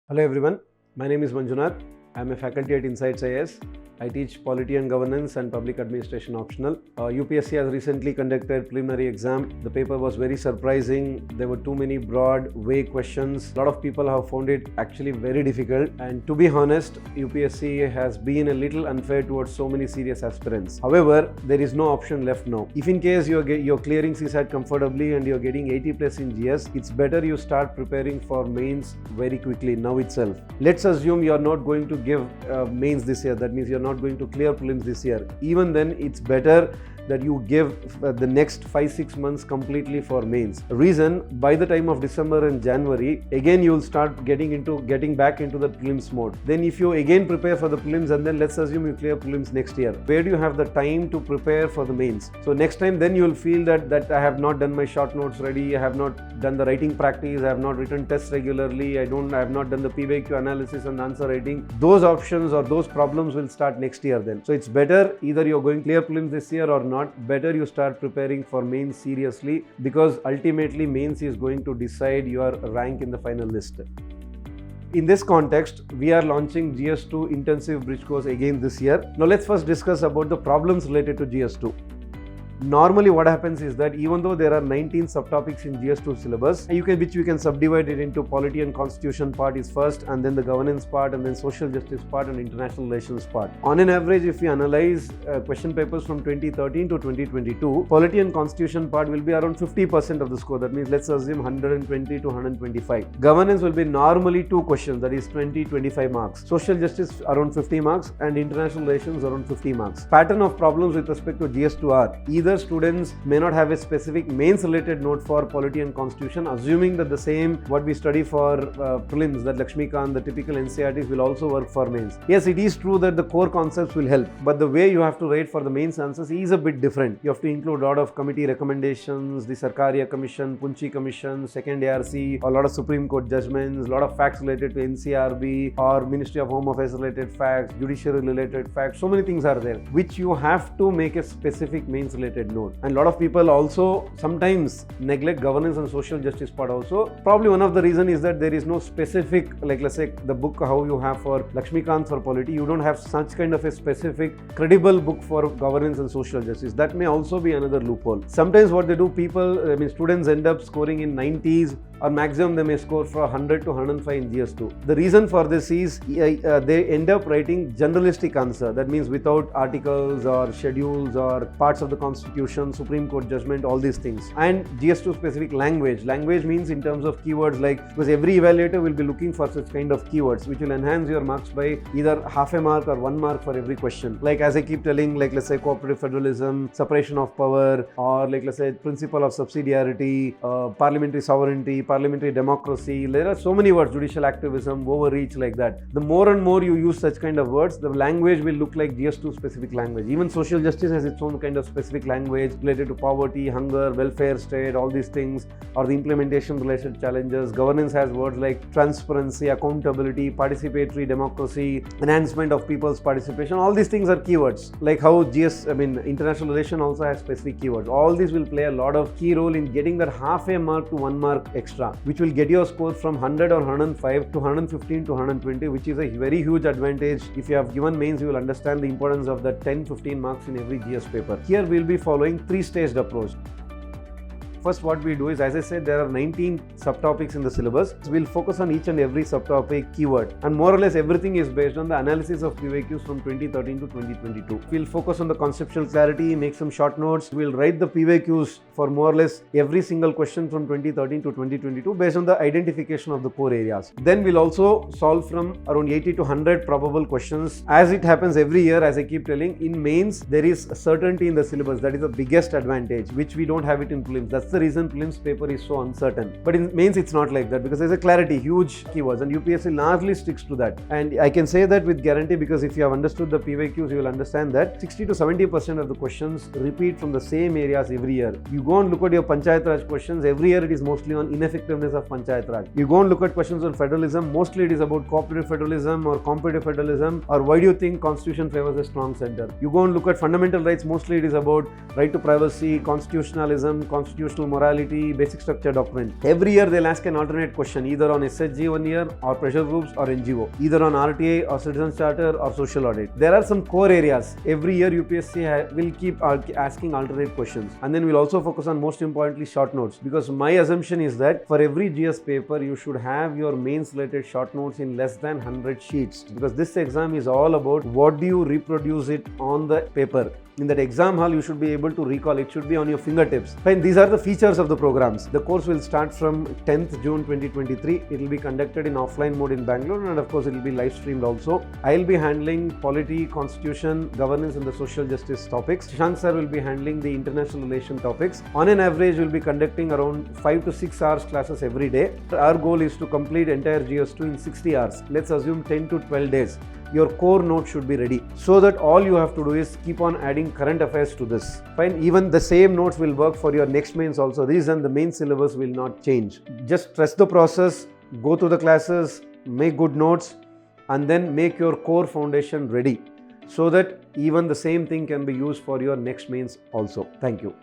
Hello everyone, my name is Manjunath. I am a faculty at Insights IAS. I teach Polity and Governance and Public Administration Optional. UPSC has recently conducted preliminary exam. The paper was very surprising. There were too many broad, vague questions. A lot of people have found it actually very difficult. And to be honest, UPSC has been a little unfair towards so many serious aspirants. However, there is no option left now. If in case you're clearing CSAT comfortably and you're getting 80 plus in GS, it's better you start preparing for mains very quickly now itself. Let's assume you're not going to give mains this year. That means you're not going to clear prelims this year. Even then, it's better that you give the next 5-6 months completely for mains. Reason, by the time of December and January, again you will start getting back into the prelims mode. Then if you again prepare for the prelims and then let's assume you clear prelims next year, where do you have the time to prepare for the mains? So next time then you will feel that I have not done my short notes ready, I have not done the writing practice, I have not written tests regularly, I have not done the PYQ analysis and answer writing. Those options or those problems will start next year then. So it's better either you're going clear prelims this year or not. Better you start preparing for mains seriously, because ultimately mains is going to decide your rank in the final list. In this context, we are launching GS2 intensive bridge course again this year. Now let's first discuss about the problems related to GS2. Normally what happens is that even though there are 19 subtopics in GS2 syllabus, which we can subdivide it into polity and constitution part is first, and then the governance part, and then social justice part and international relations part. On an average, if we analyze question papers from 2013 to 2022, polity and constitution part will be around 50% of the score. That means let's assume 120 to 125. Governance will be normally 2 questions, that is 20-25 marks. Social justice around 50 marks and international relations around 50 marks. Pattern of problems with respect to GS2 are either students may not have a specific mains related note for polity and constitution, assuming that the same what we study for prelims, that Lakshmikant, the typical NCERTs will also work for mains. Yes, it is true that the core concepts will help, but the way you have to write for the mains answers is a bit different. You have to include a lot of committee recommendations, the Sarkaria Commission, Punchi Commission, second ARC, a lot of Supreme Court judgments, a lot of facts related to NCRB or Ministry of Home Affairs related facts, judiciary related facts. So many things are there which you have to make a specific mains related note. And a lot of people also sometimes neglect governance and social justice part also. Probably one of the reason is that there is no specific, like let's say the book how you have for Lakshmikant for polity, you don't have such kind of a specific credible book for governance and social justice. That may also be another loophole. Sometimes what they do, students end up scoring in 90s or maximum they may score for 100 to 105 in GS2. The reason for this is they end up writing generalistic answer. That means without articles or schedules or parts of the constitution, Supreme Court judgment, all these things. And GS2 specific language. Language means in terms of keywords, like because every evaluator will be looking for such kind of keywords which will enhance your marks by either half a mark or 1 mark for every question. Like as I keep telling, like let's say cooperative federalism, separation of power, or like let's say principle of subsidiarity, parliamentary sovereignty, parliamentary democracy. There are so many words, judicial activism, overreach, like that. The more and more you use such kind of words, the language will look like GS2 specific language. Even social justice has its own kind of specific language related to poverty, hunger, welfare state, all these things, or the implementation related challenges. Governance has words like transparency, accountability, participatory democracy, enhancement of people's participation. All these things are keywords. Like how international relation also has specific keywords. All these will play a lot of key role in getting that half a mark to 1 mark extra, which will get your score from 100 or 105 to 115 to 120, which is a very huge advantage. If you have given mains, you will understand the importance of the 10-15 marks in every GS paper. Here we will be following 3-staged approach. First, what we do is, as I said, there are 19 subtopics in the syllabus. We'll focus on each and every subtopic keyword, and more or less everything is based on the analysis of PYQs from 2013 to 2022. We'll focus on the conceptual clarity, make some short notes. We'll write the PYQs for more or less every single question from 2013 to 2022 based on the identification of the core areas. Then we'll also solve from around 80 to 100 probable questions. As it happens every year, as I keep telling, in mains there is certainty in the syllabus. That is the biggest advantage, which we don't have it in prelims. That's the reason prelims paper is so uncertain. But in mains it's not like that, because there's a clarity, huge keywords, and UPSC largely sticks to that. And I can say that with guarantee, because if you have understood the PYQs, you will understand that 60 to 70% of the questions repeat from the same areas every year. You go and look at your Panchayat Raj questions, every year it is mostly on ineffectiveness of Panchayat Raj. You go and look at questions on federalism, mostly it is about cooperative federalism or competitive federalism, or why do you think constitution favors a strong center. You go and look at fundamental rights, mostly it is about right to privacy, constitutionalism, constitutional social morality, basic structure doctrine. Every year they'll ask an alternate question either on SHG 1 year or pressure groups or NGO, either on RTA or citizens charter or social audit. There are some core areas. Every year UPSC will keep asking alternate questions, and then we'll also focus on most importantly short notes, because my assumption is that for every GS paper you should have your mains related short notes in less than 100 sheets, because this exam is all about what do you reproduce it on the paper. In that exam hall, you should be able to recall. It should be on your fingertips. Fine, these are the features of the programs. The course will start from 10th June 2023. It will be conducted in offline mode in Bangalore, and of course, it will be live streamed also. I will be handling polity, constitution, governance, and the social justice topics. Shank sir will be handling the international relation topics. On an average, we will be conducting around 5 to 6 hours classes every day. Our goal is to complete entire GS2 in 60 hours. Let's assume 10 to 12 days. Your core note should be ready, so that all you have to do is keep on adding current affairs to this. Fine, even the same notes will work for your next mains also. Reason the main syllabus will not change. Just trust the process, go through the classes, make good notes, and then make your core foundation ready, so that even the same thing can be used for your next mains also. Thank you.